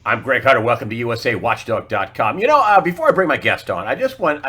I'm Greg Hunter. Welcome to USAWatchdog.com. Before I bring my guest on,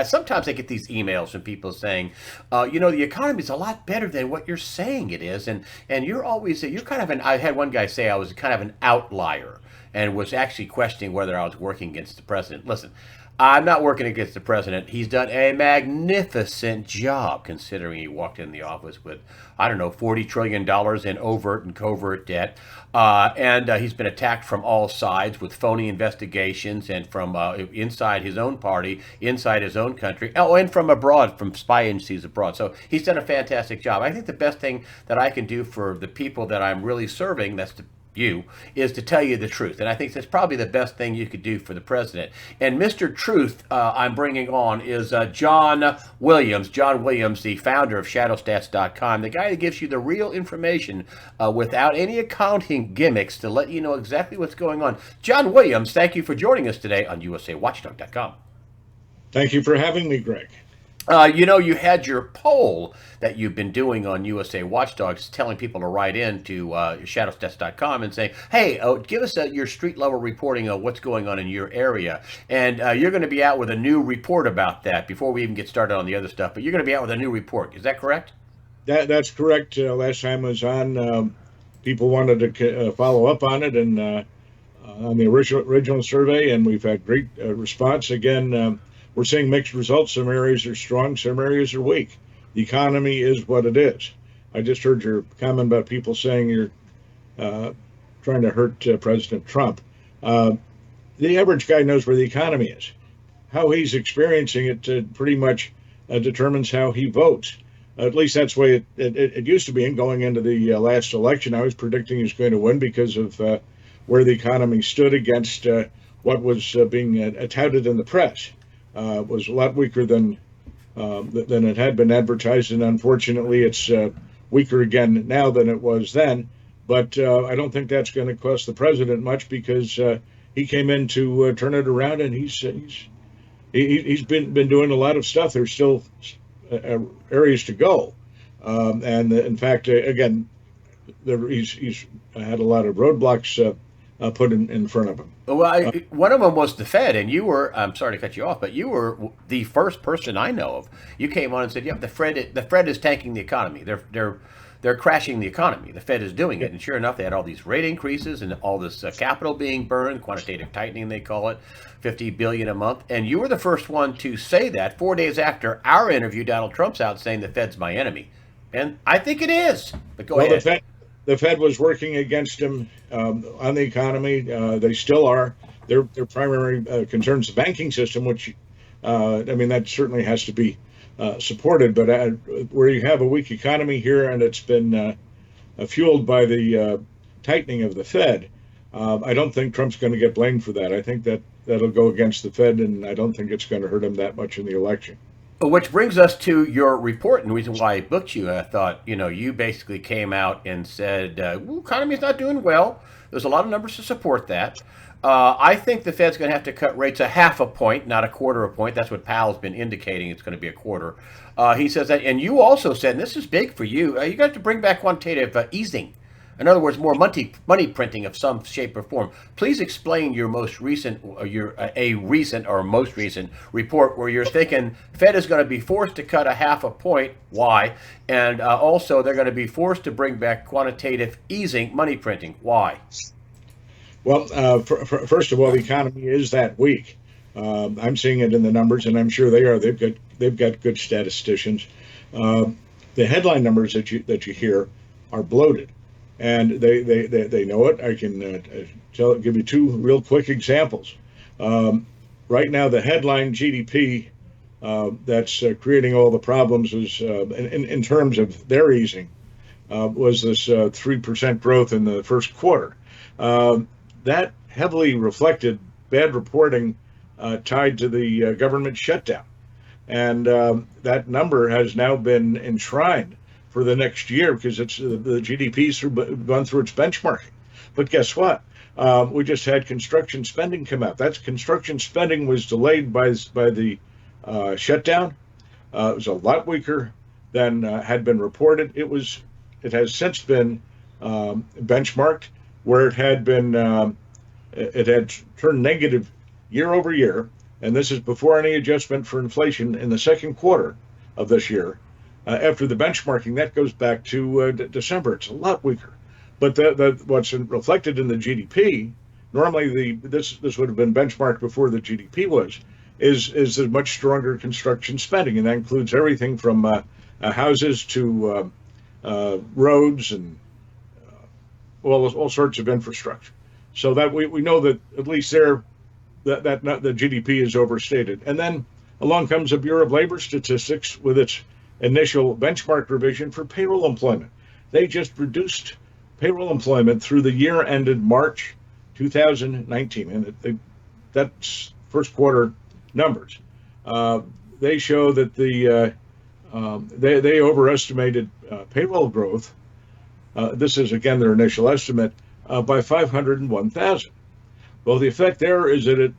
sometimes I get these emails from people saying, the economy is a lot better than what you're saying it is. And you're kind of I had one guy say I was kind of an outlier and was actually questioning whether I was working against the president. Listen, I'm not working against the president. He's done a magnificent job considering he walked in the office with, I don't know, $40 trillion in overt and covert debt. And He's been attacked from all sides with phony investigations and from inside his own party, inside his own country, and from abroad, from spy agencies abroad. So he's done a fantastic job. I think the best thing that I can do for the people that I'm really serving, that's the you, is to tell you the truth. And I think that's probably the best thing you could do for the president. And Mr. Truth, I'm bringing on is John Williams. John Williams, the founder of shadowstats.com, the guy that gives you the real information without any accounting gimmicks to let you know exactly what's going on. John Williams, thank you for joining us today on USAWatchdog.com. Thank you for having me, Greg. You had your poll that you've been doing on USA Watchdogs, telling people to write in to shadowstats.com and say, hey, give us your street level reporting of what's going on in your area. And you're going to be out with a new report about that before we even get started on the other stuff. But you're going to be out with a new report. Is that correct? That's correct. Last time I was on, people wanted to follow up on it and on the original survey, and we've had great response. Again, we're seeing mixed results. Some areas are strong, some areas are weak. The economy is what it is. I just heard your comment about people saying you're trying to hurt President Trump. The average guy knows where the economy is. How he's experiencing it pretty much determines how he votes. At least that's the way it used to be. And going into the last election, I was predicting he was going to win because of where the economy stood against what was being touted in the press. Was a lot weaker than it had been advertised, and unfortunately, it's weaker again now than it was then. But I don't think that's going to cost the president much because he came in to turn it around, and he's been doing a lot of stuff. There's still areas to go, and in fact, again, he's had a lot of roadblocks put in front of him. Well, one of them was the Fed, and you were, I'm sorry to cut you off, but you were the first person I know of. You came on and said, yeah, the Fed is tanking the economy. They're crashing the economy. The Fed is doing it. And sure enough, they had all these rate increases and all this capital being burned, quantitative tightening, they call it, 50 billion a month. And you were the first one to say that 4 days after our interview. Donald Trump's out saying the Fed's my enemy. And I think it is. But go Well, ahead. the Fed was working against him on the economy. They still are. Their primary concerns the banking system, which that certainly has to be supported. But where you have a weak economy here, and it's been fueled by the tightening of the Fed, I don't think Trump's going to get blamed for that. I think that'll go against the Fed, and I don't think it's going to hurt him that much in the election. Which brings us to your report, and the reason why I booked you. I thought, you basically came out and said, well, economy's not doing well. There's a lot of numbers to support that. I think the Fed's going to have to cut rates a half a point, not a quarter a point. That's what Powell's been indicating. It's going to be a quarter. He says that, and you also said, and this is big for you, you got to bring back quantitative easing. In other words, more money printing of some shape or form. Please explain your most recent, a recent or most recent report where you're thinking Fed is going to be forced to cut a half a point. Why? And also they're going to be forced to bring back quantitative easing, money printing. Why? Well, first of all, the economy is that weak. I'm seeing it in the numbers, and I'm sure they are. They've got good statisticians. The headline numbers that you hear are bloated, and they know it. I can give you two real quick examples. Right now, the headline GDP that's creating all the problems is in terms of their easing was this 3% growth in the first quarter. That heavily reflected bad reporting tied to the government shutdown. And that number has now been enshrined for the next year because it's the GDP's gone through its benchmarking. But guess what? We just had construction spending come out. That's construction spending was delayed by the shutdown. It was a lot weaker than had been reported. It has since been benchmarked where it had been it had turned negative year over year, and this is before any adjustment for inflation in the second quarter of this year. After the benchmarking, that goes back to December. It's a lot weaker. But what's reflected in the GDP, normally this would have been benchmarked before the GDP is a much stronger construction spending, and that includes everything from houses to roads and all sorts of infrastructure. So that we know that at least there that the GDP is overstated. And then along comes the Bureau of Labor Statistics with its initial benchmark revision for payroll employment. They just reduced payroll employment through the year ended March 2019, and that's first quarter numbers. They show that they overestimated payroll growth. This is again their initial estimate by 501,000. Well, the effect there is that it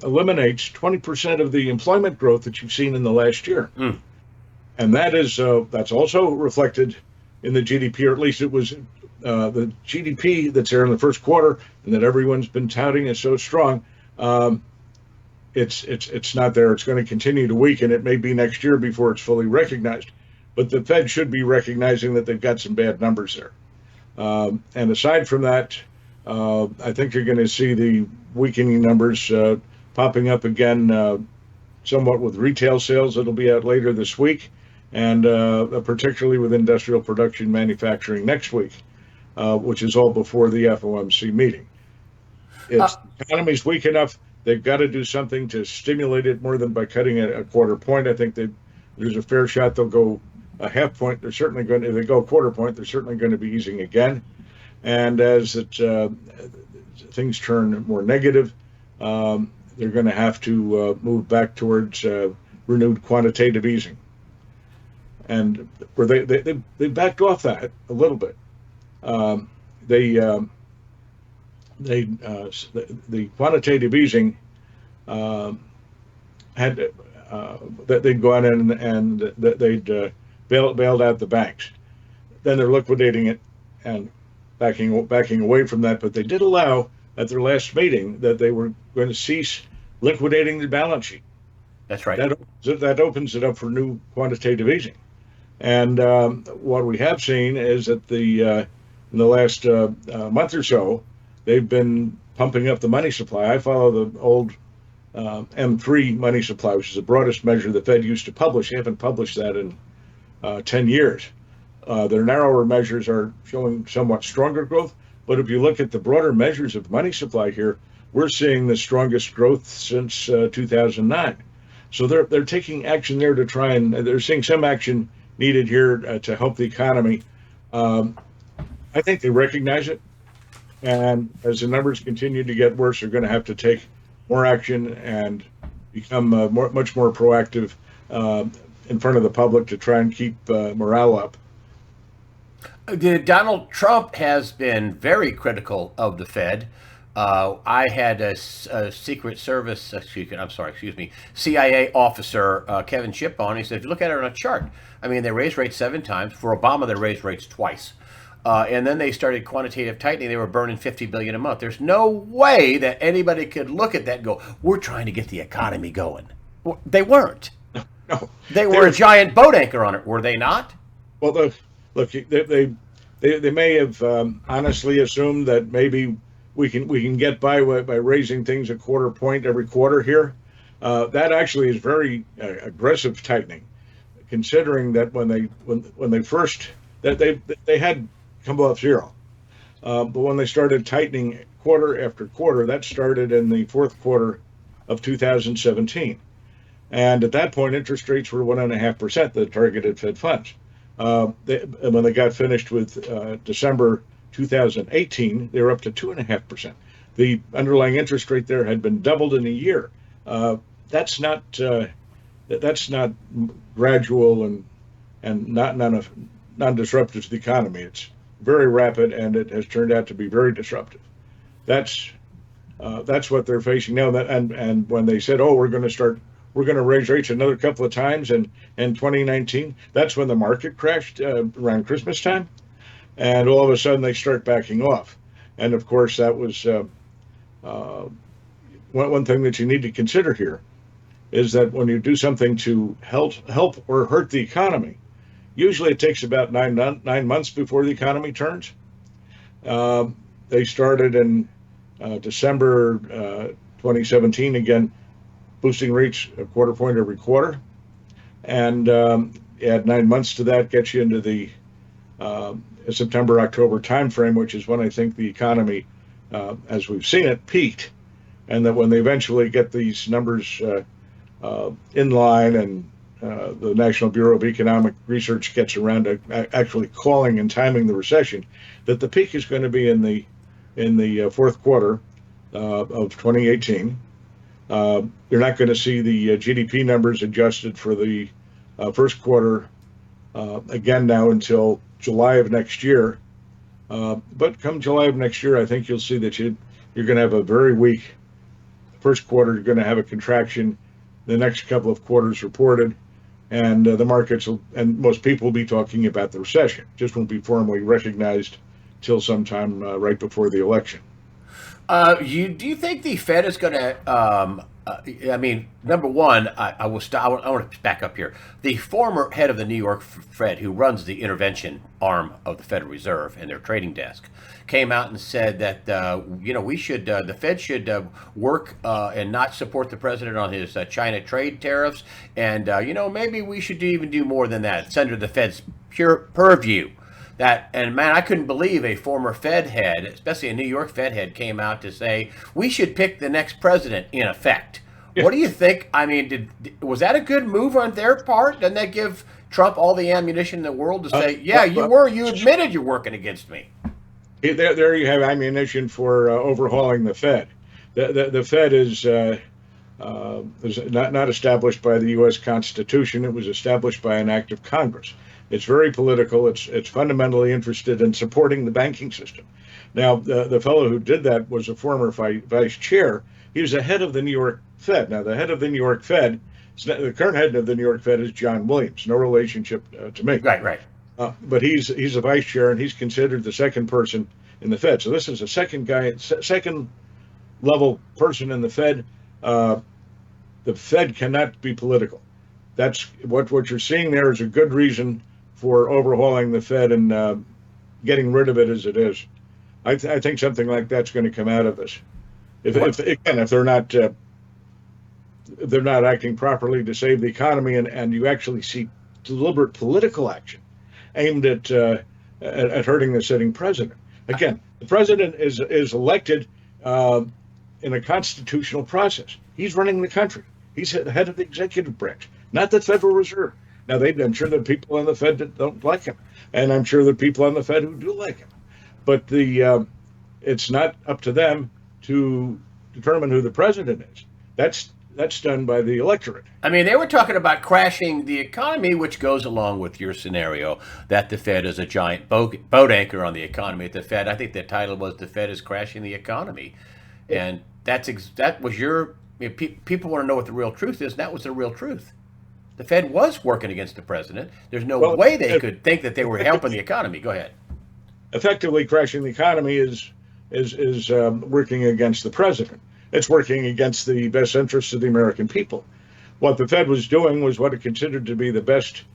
eliminates 20% of the employment growth that you've seen in the last year. And that's also reflected in the GDP, or at least it was the GDP that's there in the first quarter, and that everyone's been touting is so strong. It's not there. It's going to continue to weaken. It may be next year before it's fully recognized, but the Fed should be recognizing that they've got some bad numbers there. And aside from that, I think you're going to see the weakening numbers popping up again, somewhat with retail sales that'll be out later this week, and particularly with industrial production manufacturing next week, which is all before the FOMC meeting. The economy's weak enough. They've got to do something to stimulate it more than by cutting a quarter point. I think there's a fair shot they'll go a half point. They're certainly going to, if they go a quarter point, they're certainly going to be easing again. And as things turn more negative, they're going to have to move back towards renewed quantitative easing. And where they backed off that a little bit. The quantitative easing had that they'd gone in and they'd bailed out the banks. Then they're liquidating it and backing away from that. But they did allow at their last meeting that they were going to cease liquidating the balance sheet. That's right. That opens it up for new quantitative easing. And what we have seen is that in the last month or so, they've been pumping up the money supply. I follow the old M3 money supply, which is the broadest measure the Fed used to publish. They haven't published that in 10 years. Their narrower measures are showing somewhat stronger growth. But if you look at the broader measures of money supply here, we're seeing the strongest growth since 2009. So they're taking action there to try and they're seeing some action needed here to help the economy. I think they recognize it. And as the numbers continue to get worse, they're going to have to take more action and become much more proactive in front of the public to try and keep morale up. Donald Trump has been very critical of the Fed. I had a Secret Service, CIA officer, Kevin Shipp, on. He said, if you look at it on a chart, I mean, they raised rates 7 times. For Obama, they raised rates twice. And then they started quantitative tightening. They were burning $50 billion a month. There's no way that anybody could look at that and go, we're trying to get the economy going. Well, they weren't. No. They were a giant boat anchor on it, were they not? Well, look, they may have honestly assumed that maybe we can get by raising things a quarter point every quarter here. That actually is very aggressive tightening, considering that when they first that they had come off zero, but when they started tightening quarter after quarter, that started in the fourth quarter of 2017, and at that point interest rates were 1.5%, the targeted Fed funds. When they got finished with December 2018, they were up to 2.5%. The underlying interest rate there had been doubled in a year. That's not gradual and not non-disruptive to the economy. It's very rapid, and it has turned out to be very disruptive. That's what they're facing now. And when they said, "Oh, we're going to raise rates another couple of times in 2019," that's when the market crashed around Christmas time, and all of a sudden they start backing off. And of course, that was uh, one thing that you need to consider here is that when you do something to help or hurt the economy, usually it takes about 9 months before the economy turns. They started in December 2017 again, boosting rates a quarter point every quarter, and add 9 months to that gets you into the September October timeframe, which is when I think the economy, as we've seen it, peaked, and that when they eventually get these numbers in line and the National Bureau of Economic Research gets around to actually calling and timing the recession, that the peak is going to be in the fourth quarter of 2018. You're not going to see the GDP numbers adjusted for the first quarter again now until July of next year. But come July of next year, I think you'll see that you're going to have a very weak first quarter. You're going to have a contraction. The next couple of quarters reported, and the markets and most people will be talking about the recession. Just won't be formally recognized till sometime right before the election. Do you think the Fed is going to? I mean, number one, I will stop. I want to back up here. The former head of the New York Fed, who runs the intervention arm of the Federal Reserve and their trading desk, came out and said that we should the Fed should work and not support the president on his China trade tariffs, and maybe we should even do more than that. It's under the Fed's pure purview. And man, I couldn't believe a former Fed head, especially a New York Fed head, came out to say we should pick the next president. In effect, yeah. What do you think? I mean, was that a good move on their part? Doesn't that give Trump all the ammunition in the world to say, you admitted you're working against me? There you have ammunition for overhauling the Fed. The Fed is not established by the U.S. Constitution. It was established by an act of Congress. It's very political. It's fundamentally interested in supporting the banking system. Now, the fellow who did that was a former vice chair. He was the head of the New York Fed. Now, the head of the New York Fed, the current head of the New York Fed is John Williams. No relationship to me. Right. But he's a vice chair, and he's considered the second person in the Fed. So this is a second level person in the Fed. The Fed cannot be political. That's what you're seeing there is a good reason for overhauling the Fed and getting rid of it as it is. I think something like that's going to come out of this. If they're not acting properly to save the economy, and you actually see deliberate political action aimed at hurting the sitting president. Again, the president is elected in a constitutional process. He's running the country. He's the head of the executive branch, not the Federal Reserve. Now, I'm sure there are people on the Fed that don't like him, and I'm sure there are people on the Fed who do like him. But it's not up to them to determine who the president is. That's done by the electorate. I mean, they were talking about crashing the economy, which goes along with your scenario that the Fed is a giant boat anchor on the economy. At the Fed, I think the title was "The Fed is Crashing the Economy," and that was your. People want to know what the real truth is, and that was the real truth. The Fed was working against the president. There's no way they could think that they were helping the economy. Go ahead. Effectively, crashing the economy is working against the president. It's working against the best interests of the American people. What the Fed was doing was what it considered to be in the best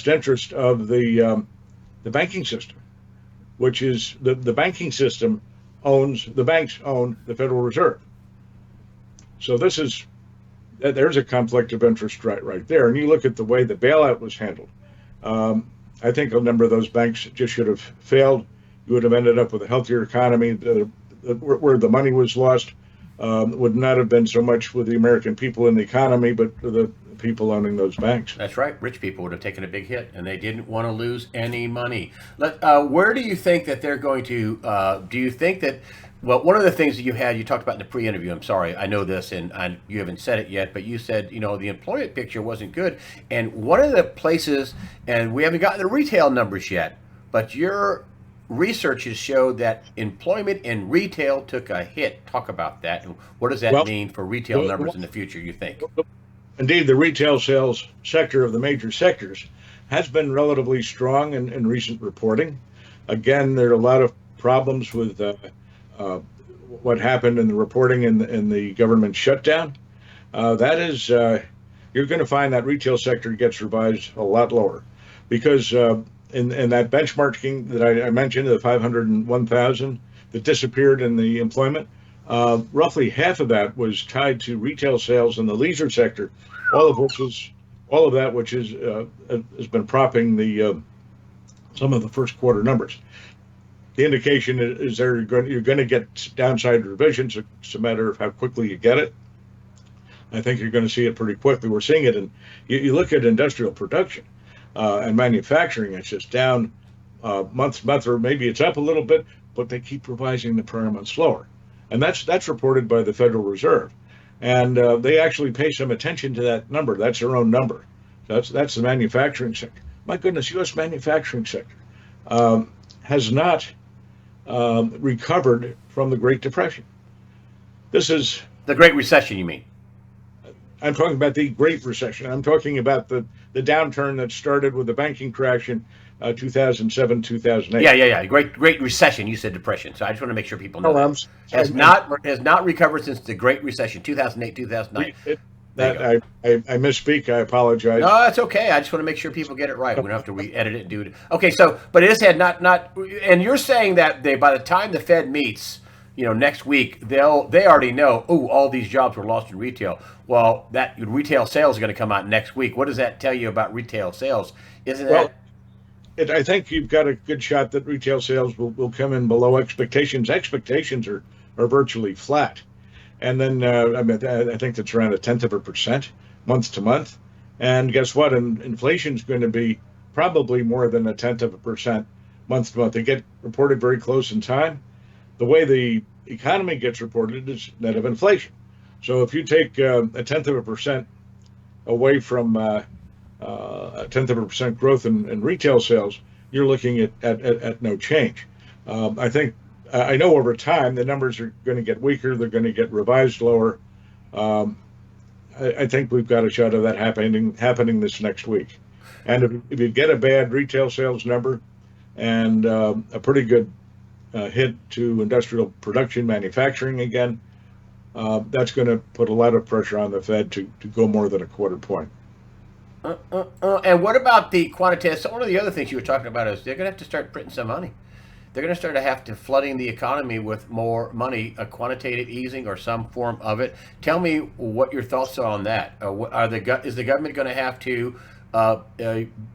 interest of the banking system, which is the banking system the banks own the Federal Reserve. So there's a conflict of interest right there. And you look at the way the bailout was handled. I think a number of those banks just should have failed. You would have ended up with a healthier economy. Where the money was lost would not have been so much with the American people in the economy, but the people owning those banks. That's right. Rich people would have taken a big hit, and they didn't want to lose any money. Where do you think that they're going to? Do you think that? Well, one of the things that you talked about in the pre-interview, I'm sorry, I know this, and you haven't said it yet, but you said, the employment picture wasn't good. And one of the places, and we haven't gotten the retail numbers yet, but your research has showed that employment in retail took a hit. Talk about that. And what does that mean for retail numbers in the future, you think? Indeed, the retail sales sector of the major sectors has been relatively strong in recent reporting. Again, there are a lot of problems with what happened in the reporting in the government shutdown, that is, you're going to find that retail sector gets revised a lot lower because in that benchmarking that I mentioned, the 501,000 that disappeared in the employment, roughly half of that was tied to retail sales in the leisure sector, all of that which is has been propping the some of the first quarter numbers. The indication is there you're going to get downside revisions. It's a matter of how quickly you get it. I think you're going to see it pretty quickly. We're seeing it in you look at industrial production and manufacturing. It's just down month to month, or maybe it's up a little bit, but they keep revising the prior month slower, and that's reported by the Federal Reserve, and they actually pay some attention to that number. That's their own number. That's the manufacturing sector. My goodness, U.S. manufacturing sector has not recovered from the Great Depression. This is The Great Recession, you mean? I'm talking about the Great Recession. I'm talking about the downturn that started with the banking crash in 2007, 2008. Yeah. Great Recession. You said depression, so I just want to make sure people know Oh, that has not recovered since the Great Recession, 2008, 2009. I misspeak. I apologize. No, that's okay. I just want to make sure people get it right. We don't have to re-edit it and do it. Okay, so but it had not, and you're saying that by the time the Fed meets, next week, they already know, all these jobs were lost in retail. Well, that retail sales are going to come out next week. What does that tell you about retail sales? I think you've got a good shot that retail sales will come in below expectations. Expectations are virtually flat. And then I think that's around 0.1% month to month. And guess what? Inflation is going to be probably more than 0.1% month to month. They get reported very close in time. The way the economy gets reported is net of inflation. So if you take 0.1% away from 0.1% growth in retail sales, you're looking at no change. I know over time the numbers are going to get weaker. They're going to get revised lower. I think we've got a shot of that happening this next week. And if you get a bad retail sales number and a pretty good hit to industrial production, manufacturing again, that's going to put a lot of pressure on the Fed to go more than a quarter point. And what about the quantitative? So one of the other things you were talking about is they're going to have to start printing some money. They're going to have to flooding the economy with more money, a quantitative easing or some form of it. Tell me what your thoughts are on that. Is the government going to have to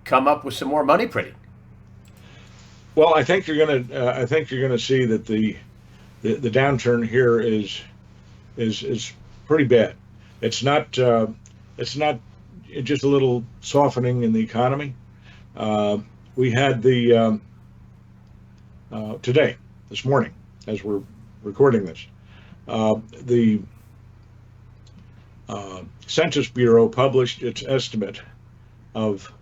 come up with some more money printing? Well, I think you're going to see that the downturn here is pretty bad. It's not just a little softening in the economy. We had the today, this morning, as we're recording this, the Census Bureau published its estimate of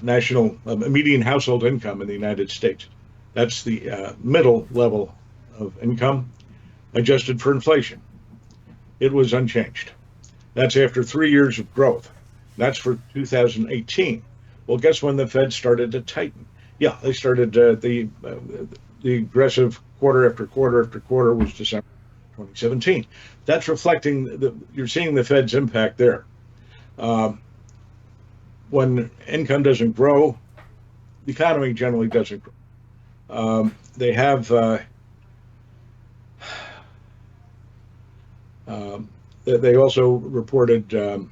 national median household income in the United States. That's the middle level of income adjusted for inflation. It was unchanged. That's after 3 years of growth. That's for 2018. Well, guess when the Fed started to tighten? Yeah, they started the aggressive quarter after quarter after quarter was December 2017. That's reflecting you're seeing the Fed's impact there. When income doesn't grow, the economy generally doesn't grow. They have they also reported the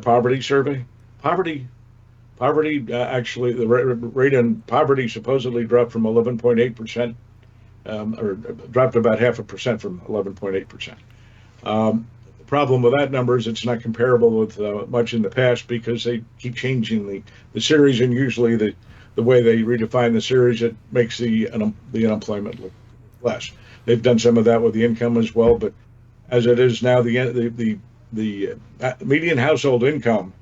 poverty survey. Poverty actually, the rate in poverty supposedly dropped from 11.8%, or dropped about 0.5% from 11.8%. The problem with that number is it's not comparable with much in the past because they keep changing the series, and usually the way they redefine the series, it makes the unemployment look less. They've done some of that with the income as well, but as it is now, the median household income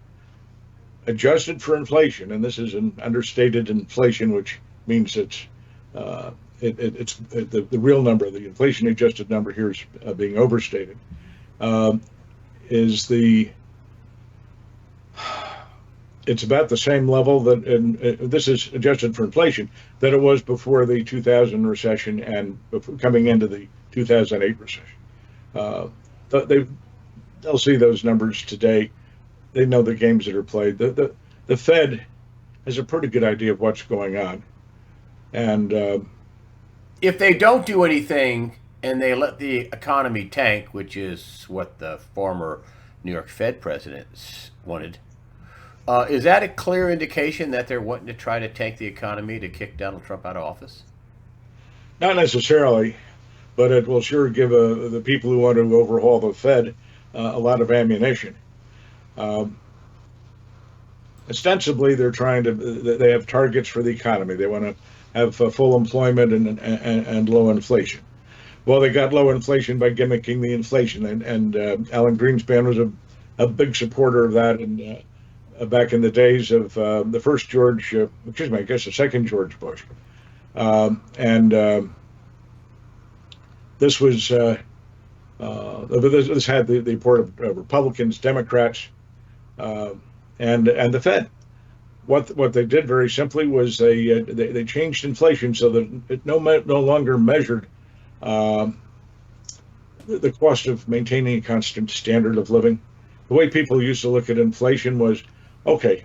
adjusted for inflation, and this is an understated inflation, which means it's the real number, the inflation adjusted number here is being overstated, is the it's about the same level that, and this is adjusted for inflation, that it was before the 2000 recession and coming into the 2008 recession. Uh, they they'll see those numbers today. They know the games that are played. The Fed has a pretty good idea of what's going on, and If they don't do anything and they let the economy tank, which is what the former New York Fed president wanted, is that a clear indication that they're wanting to try to tank the economy to kick Donald Trump out of office? not necessarily, but it will sure give the people who want to overhaul the Fed a lot of ammunition. Um, Ostensibly, they're trying to. They have targets for the economy. They want to have full employment and low inflation. Well, they got low inflation by gimmicking the inflation, and Alan Greenspan was a big supporter of that. And back in the days of the first George, excuse me, I guess the second George Bush, and this was this had the support of Republicans, Democrats, uh, and the Fed. What they did very simply was they changed inflation so that it no longer measured um, the cost of maintaining a constant standard of living. The way people used to look at inflation was, okay,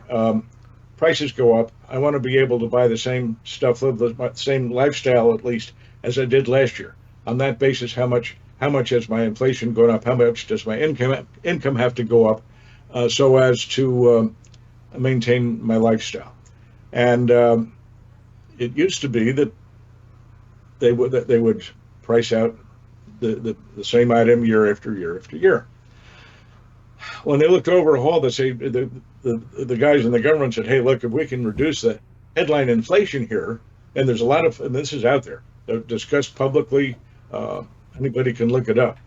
prices go up. I want to be able to buy the same stuff, live the same lifestyle at least as I did last year. On that basis, how much has my inflation gone up? How much does my income have to go up so as to maintain my lifestyle? And it used to be that they would price out the same item year after year after year. When they looked to overhaul this, the guys in the government said, "Hey, look, if we can reduce the headline inflation here, and there's a lot of, and this is out there, they're discussed publicly. Uh, Anybody can look it up.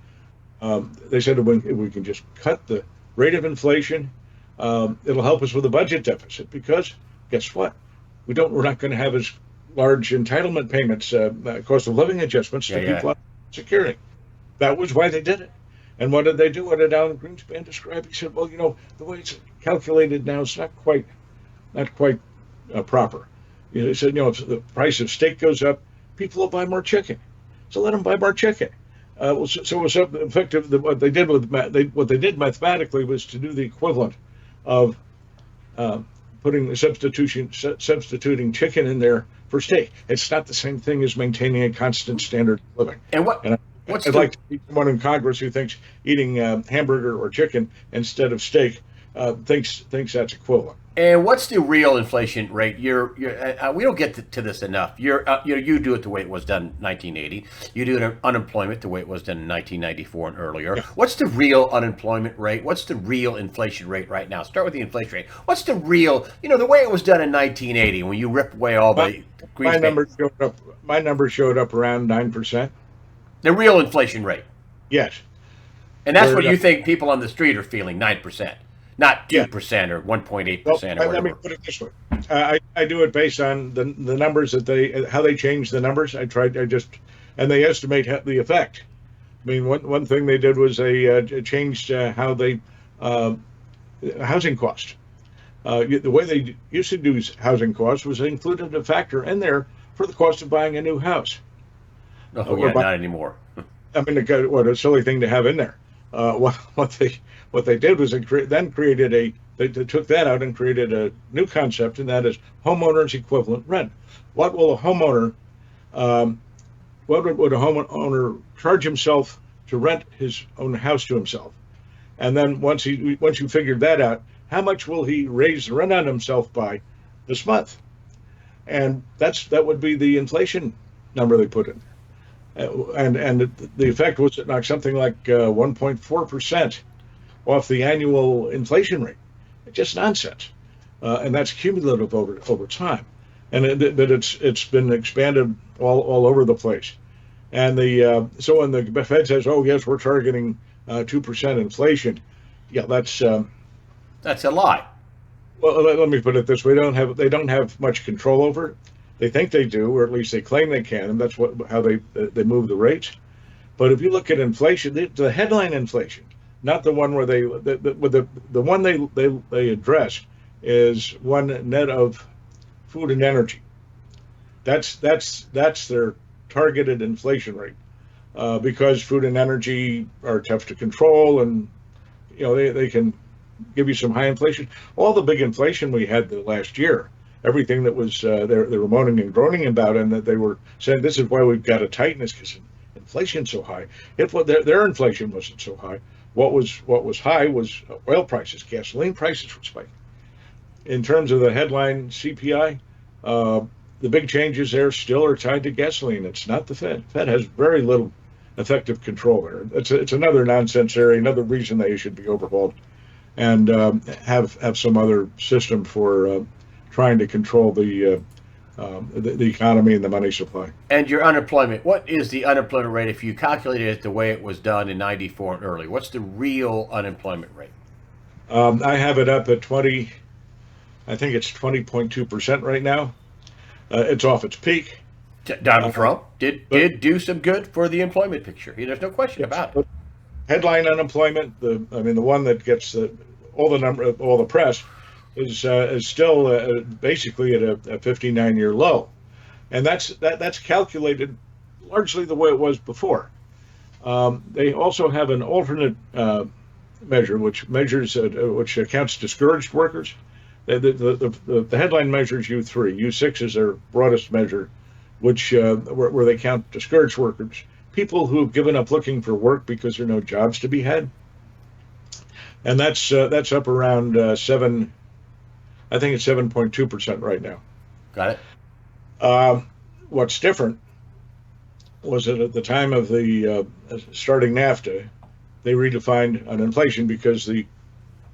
They said if we can just cut the rate of inflation, it'll help us with the budget deficit because guess what? We're not going to have as large entitlement payments, cost of living adjustments to Yeah. people on security." That was why they did it. And what did they do? What did Alan Greenspan describe? He said, "Well, the way it's calculated now is not quite proper." He said, if the price of steak goes up, people will buy more chicken, so let them buy more chicken. So it was so effective that what they did mathematically was to do the equivalent of substituting chicken in there for steak. It's not the same thing as maintaining a constant standard of living. And And I'd like to meet someone in Congress who thinks eating hamburger or chicken instead of steak thinks that's equivalent. what's the real inflation rate? We don't get to this enough. You do it the way it was done in 1980. You do it unemployment the way it was done in 1994 and earlier. Yeah. What's the real unemployment rate? What's the real inflation rate right now? Start with the inflation rate. What's the real? The way it was done in 1980 when you rip away all the My Greenspan. numbers showed up around 9%. The real inflation rate, Yes. and that's what They're, you think people on the street are feeling, 9%, not yeah. 2% or Well, 1.8% or let me whatever. put it this way. I do it based on the numbers how they change the numbers. And they estimate the effect. I mean, one thing they did was they changed how they housing cost. The way they used to do housing costs was they included a factor in there for the cost of buying a new house. Oh Or yeah, not anymore. I mean, what a silly thing to have in there. What they did was they took that out and created a new concept, and that is homeowners equivalent rent. What will a homeowner um, what would a homeowner charge himself to rent his own house to himself? And then once you figured that out, how much will he raise the rent on himself by this month? And that would be the inflation number they put in. And the effect was it knocked something like 1.4% off the annual inflation rate. It's just nonsense, and that's cumulative over time, and it's been expanded all over the place. And so when the Fed says, "Oh yes, we're targeting 2% inflation," yeah, That's a lie. well. Let me put it this way: they don't have much control over it. They think they do, or at least they claim they can, and that's how they move the rates. But if you look at inflation, the headline inflation, not the one where the one they address is one net of food and energy. That's their targeted inflation rate, because food and energy are tough to control, and they can give you some high inflation. All the big inflation we had the last year, everything that was they were moaning and groaning about, and that they were saying this is why we've got a tightness because inflation's so high. If their inflation wasn't so high, what was high was oil prices, gasoline prices were spiking. In terms of the headline CPI, the big changes there still are tied to gasoline. It's not the Fed. Fed has very little effective control there. It's another nonsense area, another reason they should be overhauled, and have some other system for trying to control the economy and the money supply. And your unemployment, what is the unemployment rate if you calculate it the way it was done in 94 and early? What's the real unemployment rate? I have it up at 20, I think it's 20.2% right now. It's off its peak. Donald Trump did do some good for the employment picture. There's no question about it. Headline unemployment, the one that gets all the press, is still basically at a 59-year low, and that's calculated largely the way it was before. They also have an alternate measure which counts discouraged workers. The headline measures U3. U6 is their broadest measure, which where they count discouraged workers, people who've given up looking for work because there are no jobs to be had, and that's up around 7. I think it's 7.2% right now. Got it. What's different was that at the time of the starting NAFTA, they redefined an inflation because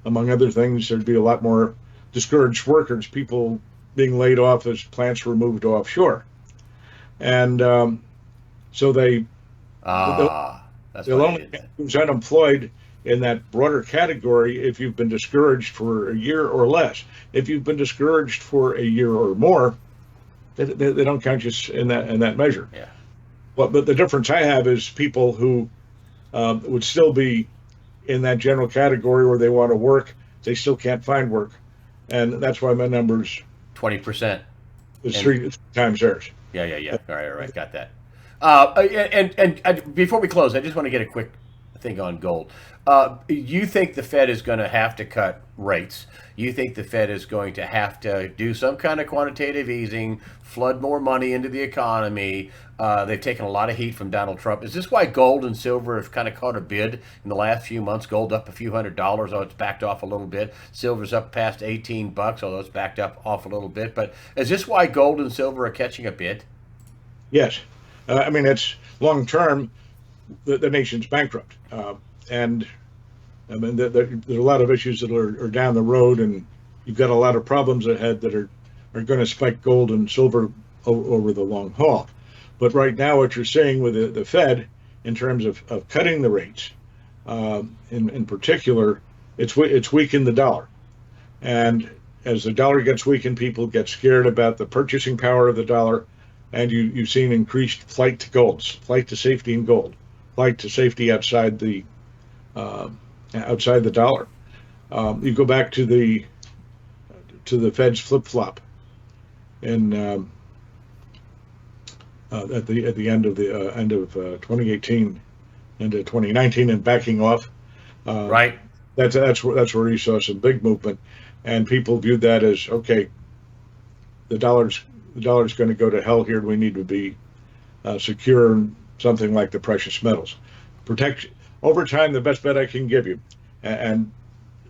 among other things, there'd be a lot more discouraged workers, people being laid off as plants were moved offshore, and so they'll only who's unemployed in that broader category if you've been discouraged for a year or less. If you've been discouraged for a year or more, they don't count you in that measure. Yeah. But the difference I have is people who would still be in that general category where they want to work, they still can't find work, and that's why my number's 20%. Is three times theirs. Yeah. All right, got that. And before we close, I just want to get a quick thing on gold. You think the Fed is going to have to cut rates? You think the Fed is going to have to do some kind of quantitative easing, flood more money into the economy? They've taken a lot of heat from Donald Trump. Is this why gold and silver have kind of caught a bid in the last few months? Gold up a few $100s, although it's backed off a little bit. Silver's up past $18, although it's backed up off a little bit. But is this why gold and silver are catching a bid? Yes. It's long term, the nation's bankrupt. And there's a lot of issues that are down the road, and you've got a lot of problems ahead that are going to spike gold and silver over the long haul. But right now, what you're seeing with the Fed in terms of cutting the rates, in particular, it's weakened the dollar. And as the dollar gets weakened, people get scared about the purchasing power of the dollar, and you've seen increased flight to gold, flight to safety in gold, flight to safety outside the dollar. You go back to the Fed's flip flop in at the end of 2018 into 2019 and backing off. Right. That's where you saw some big movement, and people viewed that as okay. The dollar's going to go to hell here. We need to be secure in something like the precious metals. Protect over time. The best bet I can give you, and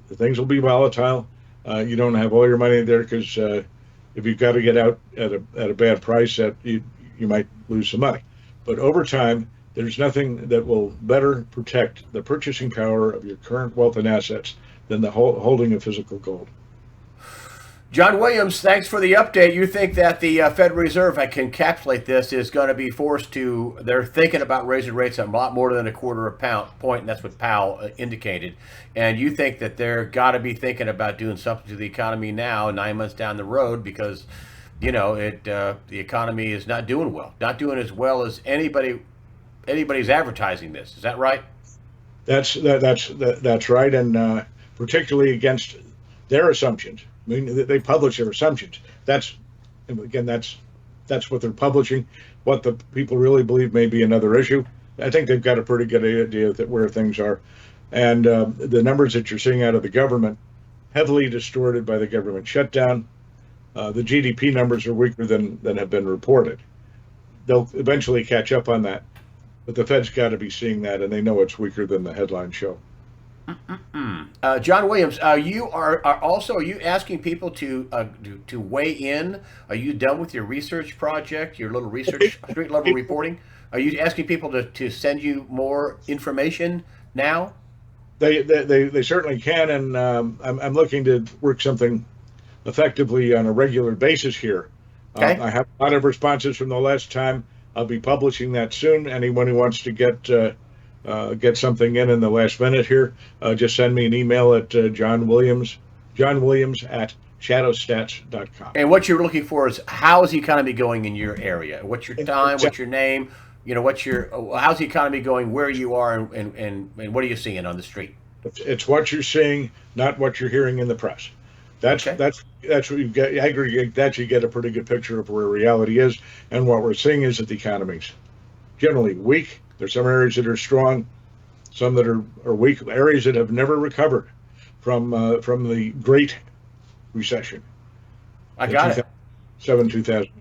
the things will be volatile. You don't have all your money there because if you've got to get out at a bad price, that you might lose some money. But over time, there's nothing that will better protect the purchasing power of your current wealth and assets than the holding of physical gold. John Williams, thanks for the update. You think that the Federal Reserve, I can encapsulate this, is going to be forced to, they're thinking about raising rates a lot more than a quarter of a point, and that's what Powell indicated. And you think that they're got to be thinking about doing something to the economy now, 9 months down the road, because, the economy is not doing well, not doing as well as anybody's advertising this. Is that right? That's right, and particularly against their assumptions I mean, they publish their assumptions. That's what they're publishing. What the people really believe may be another issue. I think they've got a pretty good idea that where things are, and the numbers that you're seeing out of the government, heavily distorted by the government shutdown. The GDP numbers are weaker than have been reported. They'll eventually catch up on that, but the Fed's got to be seeing that, and they know it's weaker than the headlines show. John Williams, you are also, are you asking people to weigh in? Are you done with your research project, your little research street level reporting? Are you asking people to send you more information now? They certainly can, and I'm looking to work something effectively on a regular basis here. Okay. I have a lot of responses from the last time. I'll be publishing that soon. Anyone who wants to get something in the last minute here, just send me an email at John Williams at shadowstats.com. And what you're looking for is how's the economy going in your area? What's your time? What's your name? You know, how's the economy going where you are, and what are you seeing on the street? It's what you're seeing, not what you're hearing in the press. That's Okay. what you get. Aggregate that, you get a pretty good picture of where reality is, and what we're seeing is that the economy's generally weak. There's some areas that are strong, some that are weak. Areas that have never recovered from the Great Recession, I the got it. 2007-2008.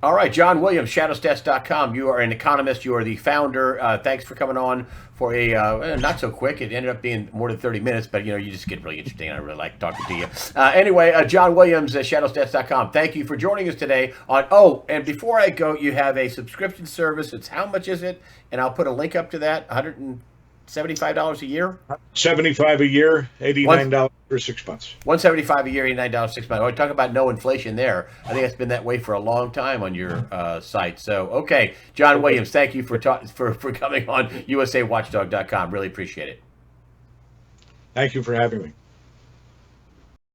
All right, John Williams, shadowstats.com. You are an economist. You are the founder. Thanks for coming on for a not so quick. It ended up being more than 30 minutes, but you just get really interesting. I really like talking to you. Anyway, John Williams, shadowstats.com. Thank you for joining us today on. Oh, and before I go, you have a subscription service. It's how much is it? And I'll put a link up to that. $175 a year. 75 a year, $89 for 6 months. $175 a year, $89 6 months. Oh, talk about no inflation there. I think it's been that way for a long time on your site. So, okay, John Williams, thank you for coming on USAWatchdog.com. Really appreciate it. Thank you for having me.